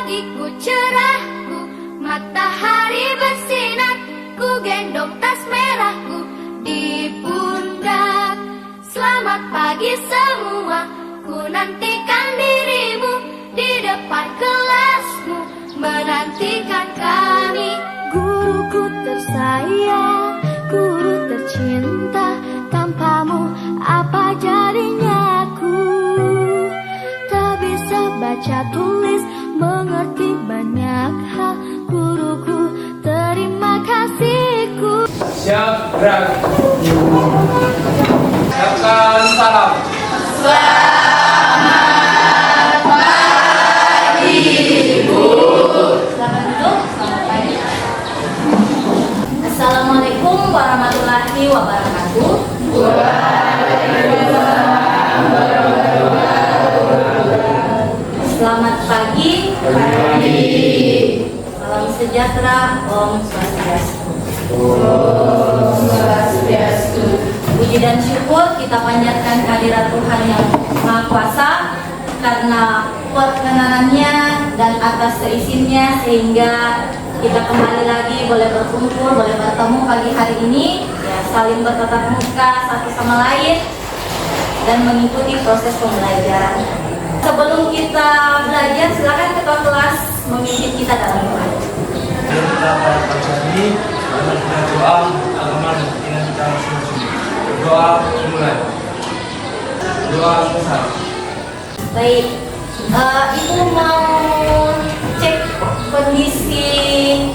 pagiku cerahku, matahari bersinar, ku gendong tas merahku di pundak. Selamat pagi semua, ku nantikan dirimu di depan kelasmu, menantikan kami. Guruku tersayang, guru tercinta, tanpamu apa jadinya aku? Tak bisa baca tulis, mengerti banyak hal. Guruku, terima kasihku. Siap, gerak. Siapkan salam. Assalamualaikum warahmatullahi wabarakatuh. Selamat pagi. Salam sejahtera. Om Swastiastu. Puji dan syukur kita panjatkan kehadirat Tuhan yang Maha Kuasa karena perkenanannya dan atas seizinnya sehingga kita kembali lagi boleh berkumpul, boleh bertemu pagi hari ini, ya, saling bertatap muka satu sama lain dan mengikuti proses pembelajaran. Sebelum kita belajar, silakan ketua kelas memimpin kita dalam doa. Kita pada pagi hari dengan kita doa agama dengan kita masing-masing. Doa mulai. Doa besar. Baik, Ibu mau cek kondisi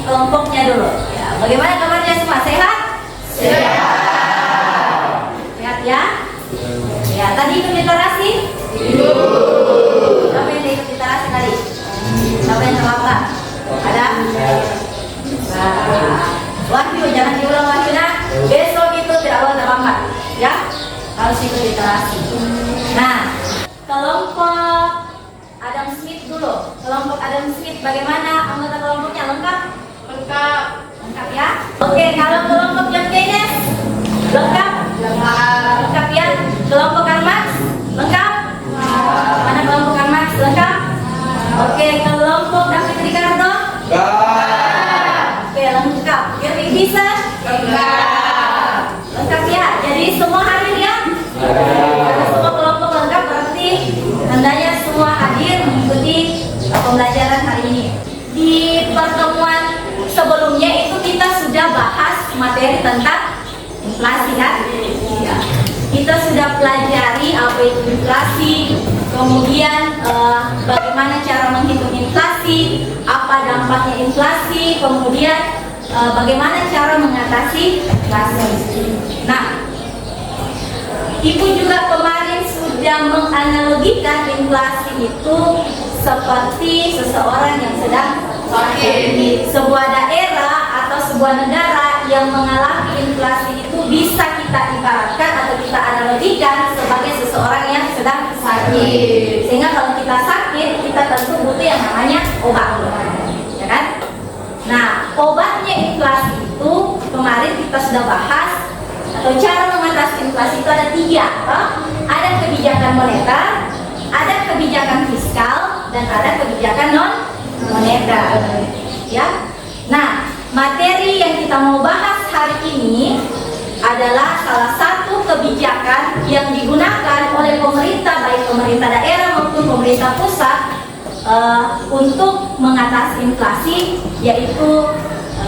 kelompoknya dulu. Ya, bagaimana kabarnya semua? Sehat? Sehat. Sehat ya? Ya, tadi ikut literasi? Siapa yang ikut literasi tadi? Siapa yang terlambat? Ada? Wahyu, jangan diulang Wahyuna. Besok itu tidak boleh terlambat, ya? Harus ikut literasi. Nah, kelompok Adam Smith dulu. Kelompok Adam Smith, bagaimana anggota kelompoknya? Lengkap? Lengkap. Lengkap ya? Oke, kalau kelompok John Keynes? Lengkap? Lengkap. Lengkap ya? Kelompok Karl Marx? Lengkap? Mana kelompok Karl Marx? Lengkap? Oke, kelompok David Ricardo? Oke, lengkap. Irving Fisher? Lengkap. Lengkap ya? Jadi semua hadir ya? Karena semua kelompok lengkap berarti hendaknya semua hadir mengikuti pembelajaran hari ini. Di pertemuan sebelumnya itu kita sudah bahas materi tentang inflasi kan? Ya. Kita sudah pelajari apa itu inflasi, kemudian bagaimana cara menghitung inflasi, apa dampaknya inflasi, kemudian bagaimana cara mengatasi inflasi. Nah, Ibu juga kemarin sudah menganalogikan inflasi itu seperti seseorang yang sedang sakit. Sebuah daerah atau sebuah negara yang mengalami inflasi itu bisa kita ibaratkan atau kita analogikan sebagai seseorang yang sedang sakit. Sehingga kalau kita sakit, kita tentu butuh yang namanya obat, ya kan? Nah, obatnya inflasi itu kemarin kita sudah bahas. Atau cara mengatasi inflasi itu ada 3. Ada kebijakan moneter, ada kebijakan fiskal, dan ada kebijakan non moneter. Ya. Nah, materi yang kita mau bahas hari ini adalah salah satu kebijakan yang digunakan oleh pemerintah, baik pemerintah daerah maupun pemerintah pusat untuk mengatasi inflasi, yaitu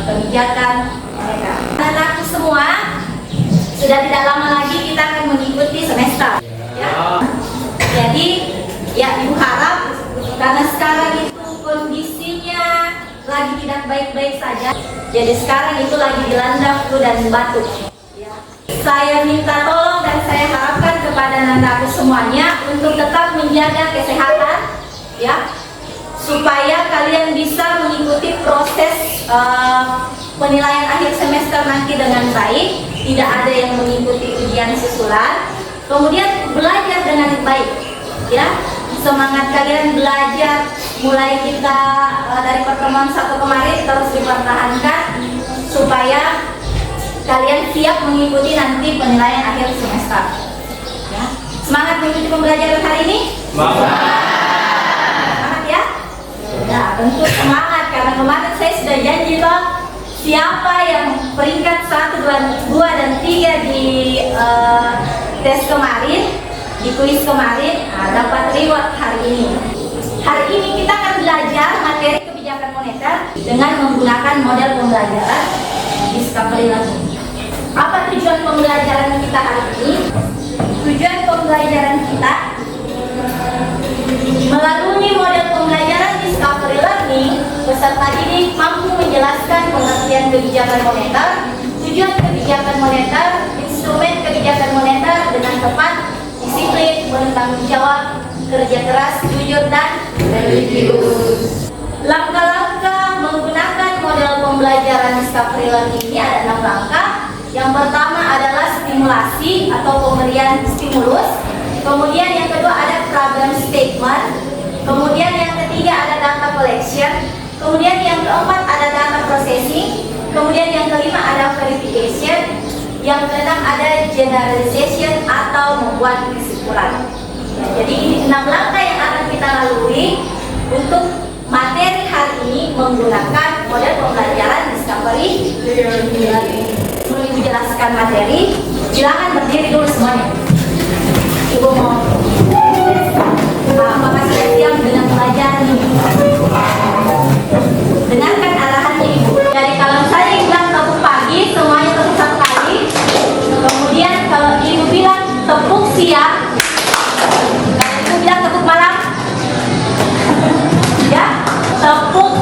kebijakan moneter. Anak-anakku semua, sudah tidak lama lagi kita akan mengikuti semester, ya. Jadi, ya Ibu harap karena sekarang itu kondisinya lagi tidak baik-baik saja. Jadi sekarang itu lagi dilanda flu dan batuk. Ya. Saya minta tolong dan saya harapkan kepada anak-anakku semuanya untuk tetap menjaga kesehatan, ya, supaya kalian bisa mengikuti proses penilaian akhir semester nanti dengan baik, tidak ada yang mengikuti ujian susulan, kemudian belajar dengan baik, ya. Semangat kalian belajar mulai kita dari pertemuan 1 kemarin terus dipertahankan supaya kalian siap mengikuti nanti penilaian akhir semester, ya. Semangat mengikuti pembelajaran hari ini. Semangat ya. Nah, tentu semangat karena kemarin saya sudah janji loh, siapa yang peringkat 1, 2, dan 3 di tes kemarin, di kuis kemarin, dapat reward hari ini. Hari ini kita akan belajar materi kebijakan moneter dengan menggunakan model pembelajaran Discovery Learning. Apa tujuan pembelajaran kita hari ini? Tujuan pembelajaran kita melalui model pembelajaran Discovery Learning, peserta didik mampu menjelaskan pengertian kebijakan moneter, tujuan kebijakan moneter, instrumen kebijakan moneter dengan tepat, disiplin, bertanggung jawab, kerja keras, jujur, dan religius. Langkah-langkah menggunakan model pembelajaran Discovery Learning ini ada 6 langkah. Yang pertama adalah stimulasi atau pemberian stimulus. Kemudian yang kedua ada problem statement. Kemudian yang ketiga ada data collection. Kemudian yang keempat ada data processing. Kemudian yang kelima ada verification. Yang keenam ada generalization atau membuat kesimpulan. Nah, jadi ini 6 langkah yang akan kita lalui untuk materi hari ini menggunakan model pembelajaran Discovery Learning. Sebelum Ibu jelaskan materi, silakan berdiri dulu semuanya. Ibu mau apakah sudah siap dengan pelajaran ini? Dengarkan arahannya Ibu. Jadi kalau saya bilang tepuk pagi, semuanya tepuk satu kali. Kemudian kalau Ibu bilang tepuk siang, kalau Ibu bilang tepuk malam, ya, tepuk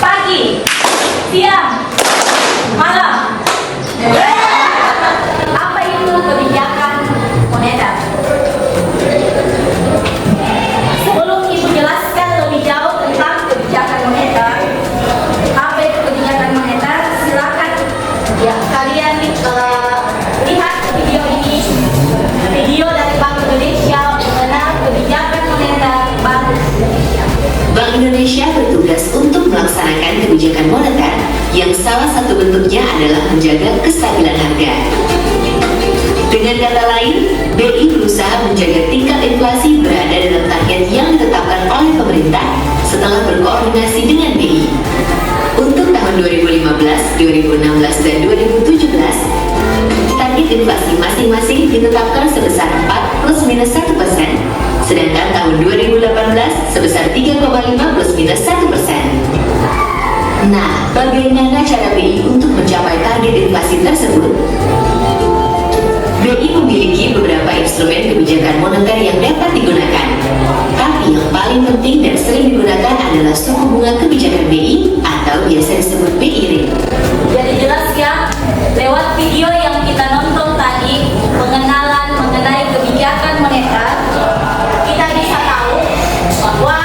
pagi, siang, malam. Apa itu kebijakan moneter? Sebelum Ibu jelaskan lebih jauh tentang kebijakan moneter, apa itu kebijakan moneter, silakan ya kalian lihat video ini, video dari Bank Indonesia mengenai kebijakan moneter Bank Indonesia. Bank Indonesia bertugas untuk melaksanakan kebijakan moneter yang salah satu bentuknya adalah menjaga kestabilan harga. Dengan kata lain, BI berusaha menjaga tingkat inflasi berada dalam target yang ditetapkan oleh pemerintah setelah berkoordinasi dengan BI. Untuk tahun 2015, 2016, dan 2017, target inflasi masing-masing ditetapkan sebesar 4 plus minus 1%, sedangkan tahun 2018 sebesar 3,5 plus minus 1%. Nah, bagaimana cara BI untuk mencapai target inflasi tersebut? BI memiliki beberapa instrumen kebijakan moneter yang dapat digunakan. Tapi yang paling penting dan sering digunakan adalah suku bunga kebijakan BI atau biasa disebut BI rate. Jadi jelas ya, lewat video yang kita nonton tadi, pengenalan mengenai kebijakan moneter, kita bisa tahu bahwa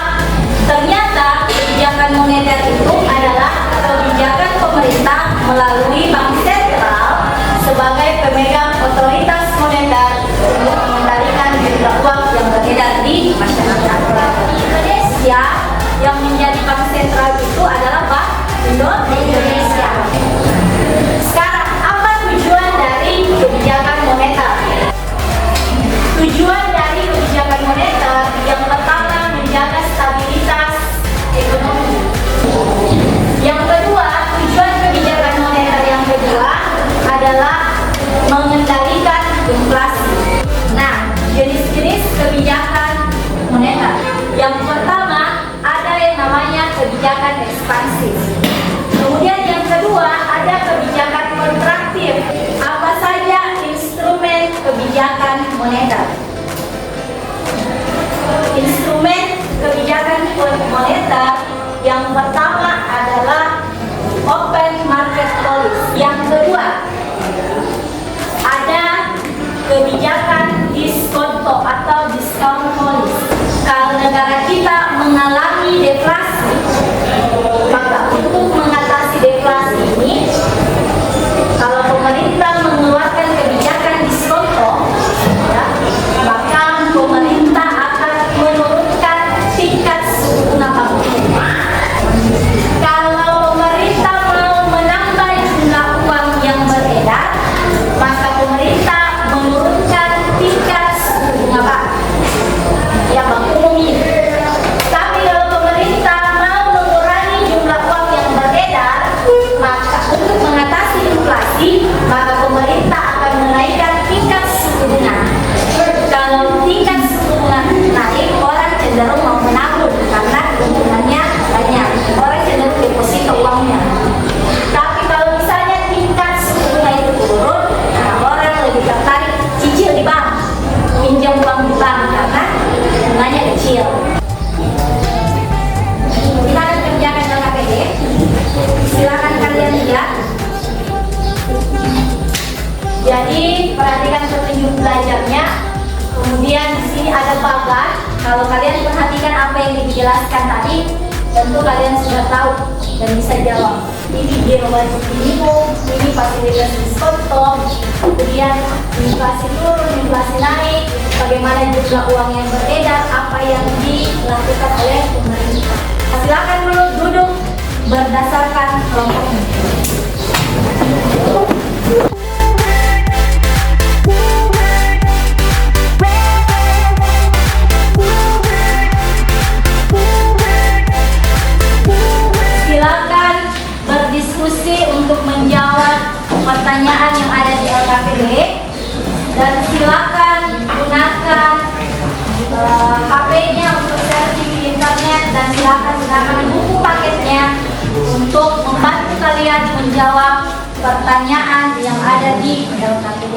ternyata kebijakan moneter itu adalah kebijakan pemerintah melalui Bank Sentral sebagai pemegang otoritas moneter untuk mengendalikan jumlah uang yang beredar di masyarakat. Indonesia yang menjadi bank sentral itu adalah Bank Indonesia. Sekarang apa tujuan dari kebijakan moneter? Tujuan dari kebijakan moneter yang pertama menjaga stabilitas ekonomi. Yang kedua, tujuan kebijakan moneter yang kedua adalah mengendalikan inflasi. Nah, jenis-jenis kebijakan moneter. Yang pertama ada yang namanya kebijakan ekspansif. Kemudian yang kedua ada kebijakan kontraktif. Apa saja instrumen kebijakan moneter? Instrumen kebijakan moneter yang pertama adalah open market policy. Yang kedua ada kebijakan diskonto atau discount policy. Kalau negara kita mengalami deflasi, maka untuk mengatasi deflasi ini, kalau pemerintah mengeluarkan kebijakan diskonto, ya, maka pemerintah akan menurunkan tingkat suku bunga bank. perhatikan petunjuk belajarnya. Kemudian di sini ada pagar. Kalau kalian perhatikan apa yang dijelaskan tadi, tentu kalian sudah tahu dan bisa jawab. Ini giro wajib minimum, ini fasilitas diskon, kemudian inflasi turun, inflasi naik, bagaimana jumlah uang yang beredar, apa yang dilakukan oleh pemerintah. Silakan duduk berdasarkan kelompoknya. Silakan berdiskusi untuk menjawab pertanyaan yang ada di LKPD, dan silakan gunakan HP-nya untuk searching di internet, dan silakan gunakan buku paketnya untuk membantu kalian menjawab pertanyaan yang ada di LKPD.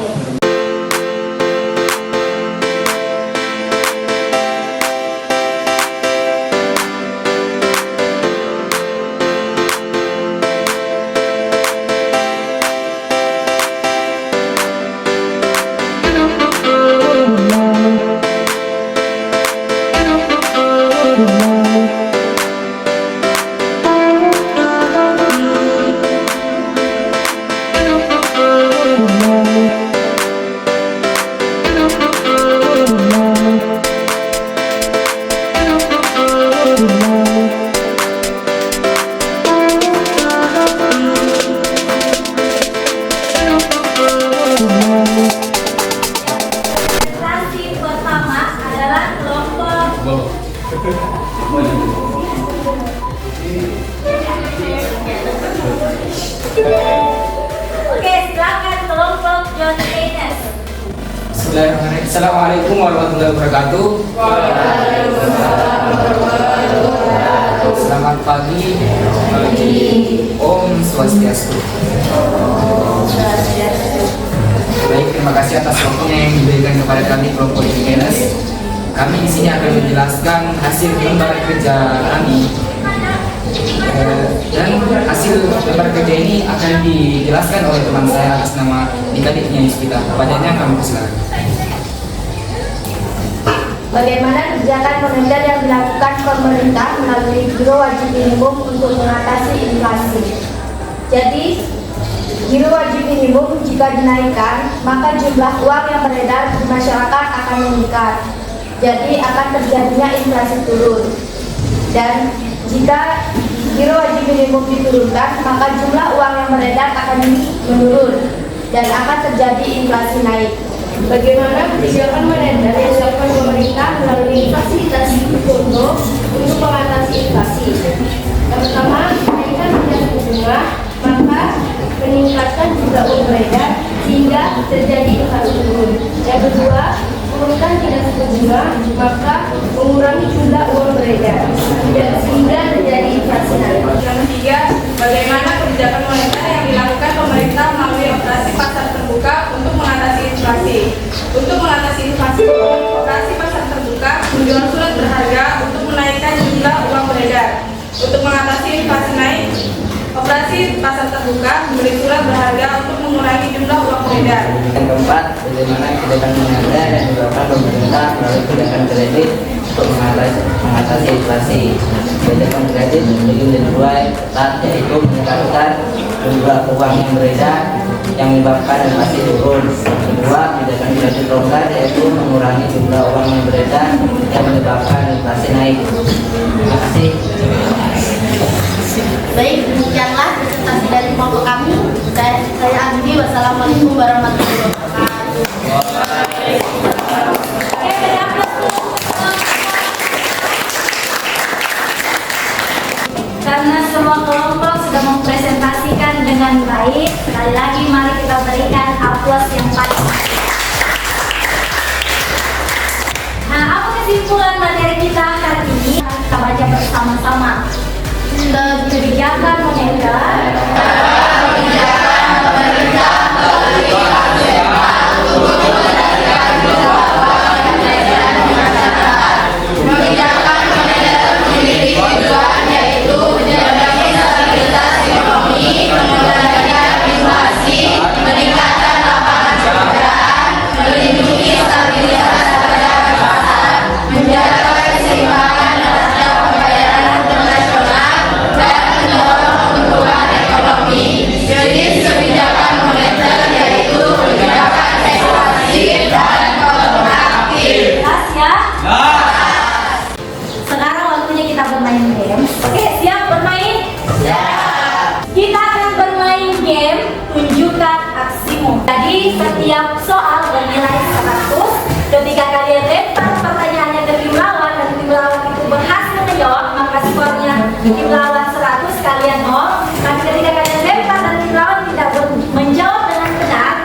Oke, silakan kelompok John Keynes. Assalamualaikum warahmatullahi wabarakatuh. Selamat pagi. Om Swastiastu. Baik, terima kasih atas waktunya yang diberikan kepada kami kelompok John Keynes. Kami di sini akan menjelaskan hasil lembar kerja kami. Dan hasil lembar kerja ini akan dijelaskan oleh teman saya atas nama adik-adiknya Yuspita. Padanya kami persilakan. Bagaimana kebijakan moneter yang dilakukan pemerintah melalui giro wajib minimum untuk mengatasi inflasi? Jadi, giro wajib minimum jika dinaikkan, maka jumlah uang yang beredar di masyarakat akan meningkat. Jadi akan terjadinya inflasi turun. Dan jika giro wajib minimum diturunkan, maka jumlah uang yang beredar akan menurun dan akan terjadi inflasi naik. Bagaimana kebijakan moneter yang dilakukan pemerintah melalui fasilitas fondo untuk mengatasi inflasi? Yang pertama, menaikkan tingkat suku bunga, maka meningkatkan jumlah uang beredar sehingga terjadi inflasi turun. Yang kedua, menurunkan tingkat suku bunga, maka mengurangi jumlah uang beredar sehingga terjadi inflasi naik. Yang ketiga, bagaimana kebijakan moneter yang dilakukan pemerintah melalui operasi pasar terbuka untuk mengatasi inflasi. Untuk mengatasi inflasi, operasi pasar terbuka menjual surat berharga untuk menaikkan jumlah uang beredar. Untuk mengatasi inflasi naik, operasi pasar terbuka membeli surat berharga untuk mengurangi jumlah uang beredar. Yang keempat, bagaimana kebijakan moneter yang dilakukan pemerintah melalui kebijakan kredit untuk mengatasi inflasi. Kebijakan kredit memiliki dua ketat, yaitu meningkatkan jumlah uang yang beredar yang menyebabkan inflasi turun. Kedua, kebijakan kredit longgar yaitu mengurangi jumlah uang yang beredar yang menyebabkan inflasi naik. Terima kasih. Baik, demikianlah presentasi dari kelompok kami. Saya Andi. Wassalamualaikum warahmatullahi wabarakatuh. Karena semua kelompok sudah mempresentasikan dengan baik, sekali lagi mari kita berikan aplaus yang paling. Nah, apa kesimpulan materi kita hari ini? Kita baca bersama-sama. Kebijakan moneter Meningkatkan lapangan pekerjaan ya? Sekarang waktunya kita bermain game. Oke, siap bermain? Kita akan bermain game tunjukkan aksimu. Jadi setiap soal bernilai 100. Ketika kalian lempar pertanyaannya ke tim lawan dan tim lawan itu berhasil menjawab, maka skornya tim lawan 100, kalian 0. Tapi ketika kalian lempar dan tim lawan tidak menjawab dengan benar,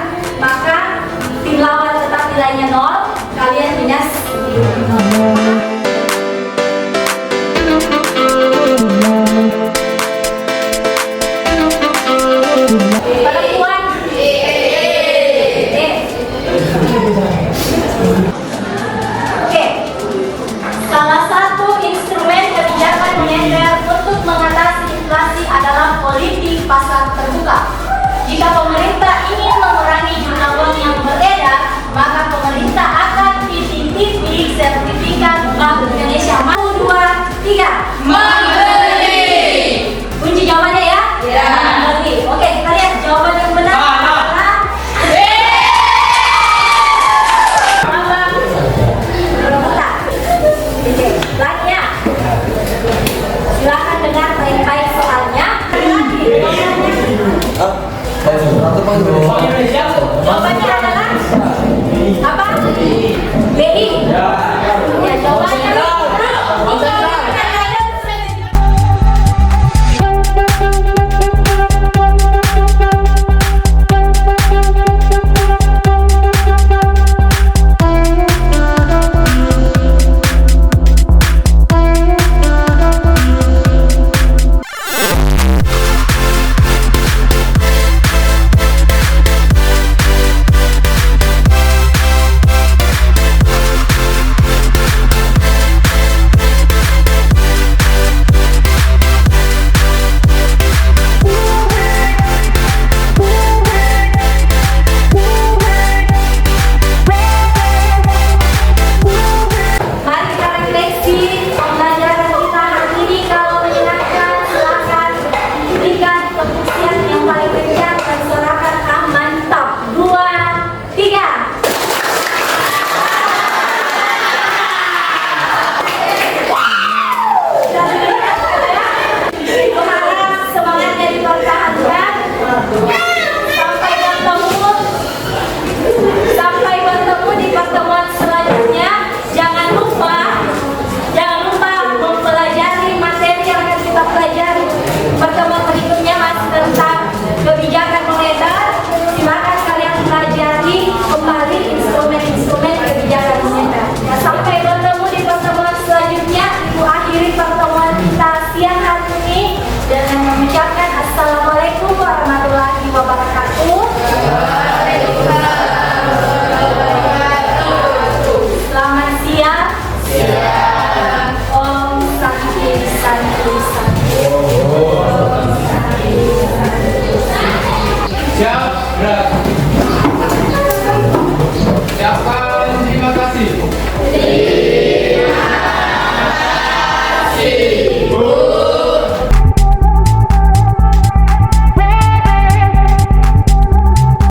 maka tim lawan tetap nilainya 0. Kalian minus 0. Salah satu instrumen kebijakan moneter untuk mengatasi inflasi adalah politik pasar terbuka. Jika pemerintah ingin mengurangi jumlah uang yang beredar, maka pemerintah akan titip sertifikat Bank Indonesia. 1, 2, 3. Membeli. Kunci jawabannya ya? Ya. Membeli. Oke, kita lihat jawaban yang benar adalah B. Oke, selanjutnya silakan dengar baik-baik soalnya. Jawabannya adalah apa? BI. Ya, jawabannya sampai bertemu di pertemuan selanjutnya. Jangan lupa mempelajari materi yang akan kita pelajari. Pertemuan berikutnya masih tentang kebijakan moneter. Silakan kalian pelajari kembali instrumen-instrumen kebijakan moneter. Nah, sampai bertemu di pertemuan selanjutnya. Ibu akhiri pertemuan kita siang hari ini dengan mengucapkan assalamualaikum warahmatullahi wabarakatuh.